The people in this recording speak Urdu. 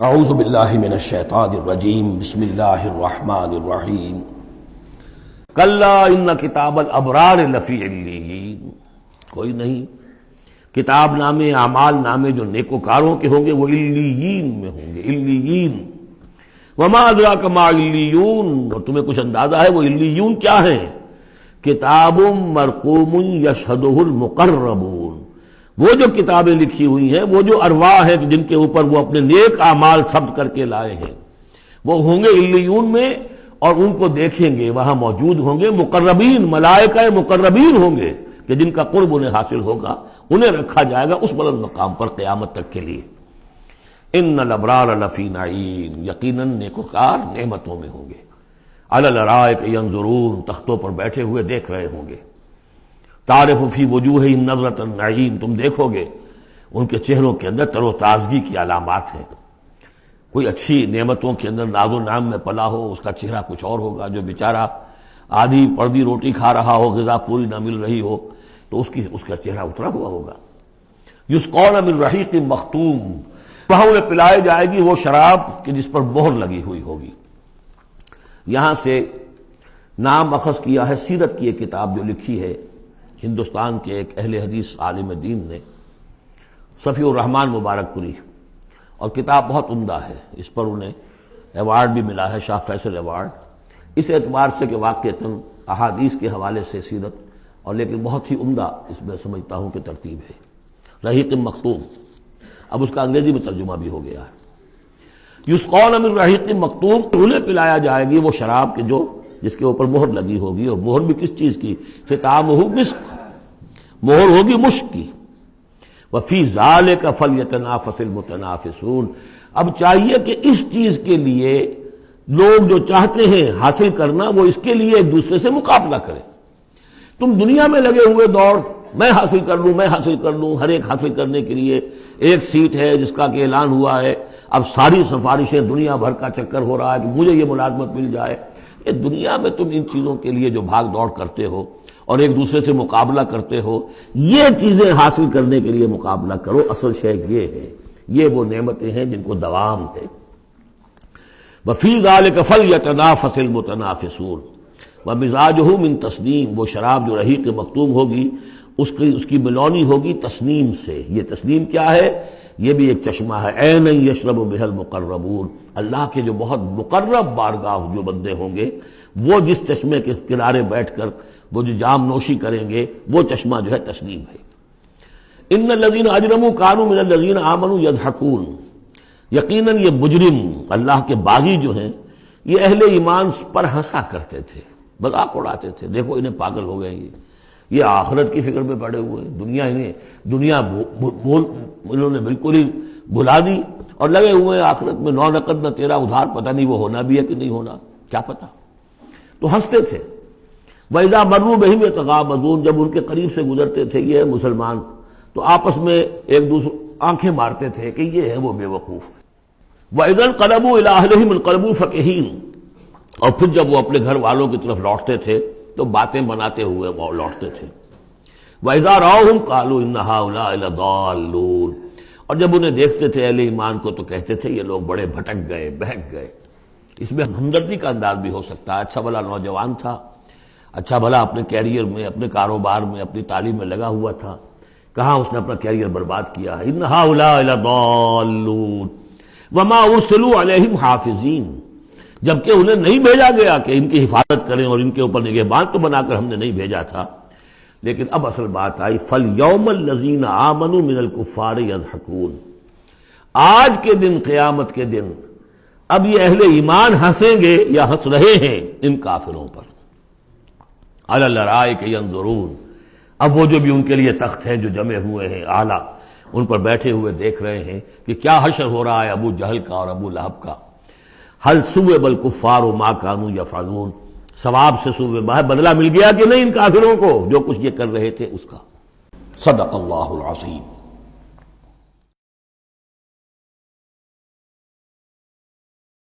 اعوذ باللہ من الشیطان الرجیم بسم اللہ الرحمن الرحیم کلا ان کتاب الابرار لفی علیین، کوئی نہیں، کتاب نامے اعمال نامے جو نیکوکاروں کے ہوں گے وہ علیین میں ہوں گے، علیین۔ وما ادراک ما علیون، اور تمہیں کچھ اندازہ ہے وہ علیون کیا ہیں؟ کتاب مرقوم یشہدہ المقربون، وہ جو کتابیں لکھی ہوئی ہیں، وہ جو ارواح ہیں جن کے اوپر وہ اپنے نیک اعمال ثبت کر کے لائے ہیں، وہ ہوں گے علیون میں، اور ان کو دیکھیں گے، وہاں موجود ہوں گے مقربین، ملائکہ مقربین ہوں گے کہ جن کا قرب انہیں حاصل ہوگا، انہیں رکھا جائے گا اس بلند مقام پر قیامت تک کے لیے۔ ان الابرار لفی نعیم، یقیناً نیکوکار نعمتوں میں ہوں گے، علی الارائک ینظرون، تختوں پر بیٹھے ہوئے دیکھ رہے ہوں گے۔ تعرف فی وجوہہم نظرۃ النعیم، تم دیکھو گے ان کے چہروں کے اندر تر و تازگی کی علامات ہیں۔ کوئی اچھی نعمتوں کے اندر ناز و نعم میں پلا ہو، اس کا چہرہ کچھ اور ہوگا، جو بیچارہ آدھی پردی روٹی کھا رہا ہو، غذا پوری نہ مل رہی ہو، تو اس کا چہرہ اترا ہوا ہوگا۔ یسقون من رحیق مختوم، وہاں انہیں پلائی جائے گی وہ شراب کہ جس پر مہر لگی ہوئی ہوگی۔ یہاں سے نام اخذ کیا ہے سیرت کی ایک کتاب جو لکھی ہے ہندوستان کے ایک اہل حدیث عالم دین نے، صفی الرحمن مبارک پوری، اور کتاب بہت عمدہ ہے، اس پر انہیں ایوارڈ بھی ملا ہے، شاہ فیصل ایوارڈ، اس اعتبار سے کہ واقعتاً احادیث کے حوالے سے سیرت، اور لیکن بہت ہی عمدہ اس میں سمجھتا ہوں کہ ترتیب ہے۔ رحیق مختوم، اب اس کا انگریزی میں ترجمہ بھی ہو گیا ہے۔ یسقون من رحیق مختوم، انہیں پلایا جائے گی وہ شراب کہ جو جس کے اوپر مہر لگی ہوگی، اور مہر بھی کس چیز کی؟ ختامہ مسک، مہر ہوگی مشک کی۔ وفی ذالک فلیتنافس المتنافسون، اب چاہیے کہ اس چیز کے لیے لوگ جو چاہتے ہیں حاصل کرنا، وہ اس کے لیے ایک دوسرے سے مقابلہ کریں۔ تم دنیا میں لگے ہوئے دوڑ، میں حاصل کر لوں، میں حاصل کر لوں، ہر ایک حاصل کرنے کے لیے ایک سیٹ ہے جس کا کہ اعلان ہوا ہے، اب ساری سفارشیں دنیا بھر کا چکر ہو رہا ہے کہ مجھے یہ ملازمت مل جائے۔ یہ دنیا میں تم ان چیزوں کے لیے جو بھاگ دوڑ کرتے ہو اور ایک دوسرے سے مقابلہ کرتے ہو، یہ چیزیں حاصل کرنے کے لیے مقابلہ کرو، اصل شے یہ ہے، یہ وہ نعمتیں ہیں جن کو دوام ہے۔ وفی ذالک فلیتنافس المتنافسون ومزاجہ من تسنیم، وہ شراب جو رحیق مختوم ہوگی اس کی ملونی ہوگی تسنیم سے۔ یہ تسنیم کیا ہے؟ یہ بھی ایک چشمہ ہے، عین یشرب بہ المقربون، اللہ کے جو بہت مقرب بارگاہ جو بندے ہوں گے، وہ جس چشمے کے کنارے بیٹھ کر وہ جو جام نوشی کریں گے، وہ چشمہ جو ہے تسنیم ہے۔ ان الذین اجرموا کانوا من الذین آمنوا یضحکون، یقیناً یہ مجرم اللہ کے باغی جو ہیں، یہ اہل ایمان پر ہنسا کرتے تھے، مذاق اڑاتے تھے، دیکھو انہیں پاگل ہو گئے یہ آخرت کی فکر میں پڑے ہوئے ہیں، دنیا انہوں نے بالکل ہی بھلا دی، اور لگے ہوئے ہیں آخرت میں، نو نقد نہ تیرا ادھار، پتہ نہیں وہ ہونا بھی ہے کہ نہیں ہونا، کیا پتہ، تو ہنستے تھے۔ وَإِذَا مَرُّوا بِهِمْ يَتَغَامَزُونَ، جب ان کے قریب سے گزرتے تھے یہ مسلمان تو آپس میں ایک دوسرے آنکھیں مارتے تھے کہ یہ ہے وہ بے وقوف۔ وَإِذَا انقلبوا إِلَىٰ أَهْلِهِمْ انقلبوا فَكِهِينَ، اور پھر جب وہ اپنے گھر والوں کی طرف لوٹتے تھے تو باتیں بناتے ہوئے وہ لوٹتے تھے۔ وَإِذَا رَأَوْهُمْ قَالُوا إِنَّ هَٰؤُلَاءِ لَضَالُّونَ، اور جب انہیں دیکھتے تھے اہل ایمان کو تو کہتے تھے یہ لوگ بڑے بھٹک گئے، بہک گئے۔ اس میں ہمدردی کا انداز بھی ہو سکتا ہے، اچھا بھلا نوجوان تھا، اچھا بھلا اپنے کیریئر میں، اپنے کاروبار میں، اپنی تعلیم میں لگا ہوا تھا، کہاں اس نے اپنا کیریئر برباد کیا ہے۔ إِنَّ هَٰؤُلَاءِ لَضَالُّونَ وَمَا أُرْسِلُوا عَلَيْهِمْ حَافِظِينَ، جبکہ انہیں نہیں بھیجا گیا کہ ان کی حفاظت کریں اور ان کے اوپر نگہبان تو بنا کر ہم نے نہیں بھیجا تھا۔ لیکن اب اصل بات آئی، فَالْيَوْمَ الَّذِينَ آمَنُوا مِنَ الْكُفَّارِ يَضْحَكُونَ، آج کے دن، قیامت کے دن، اب یہ اہل ایمان ہنسیں گے یا ہنس رہے ہیں ان کافروں پر۔ عَلَى الْأَرَائِكِ يَنظُرُونَ، اب وہ جو بھی ان کے لیے تخت ہیں جو جمے ہوئے ہیں اعلیٰ، ان پر بیٹھے ہوئے دیکھ رہے ہیں کہ کیا حشر ہو رہا ہے ابو جہل کا اور ابو لہب کا۔ هل ثوب الکفار ما كانوا يفعلون، ثواب سے صوب بدلہ مل گیا کہ نہیں ان کافروں کو جو کچھ یہ کر رہے تھے اس کا۔ صدق اللہ العظیم۔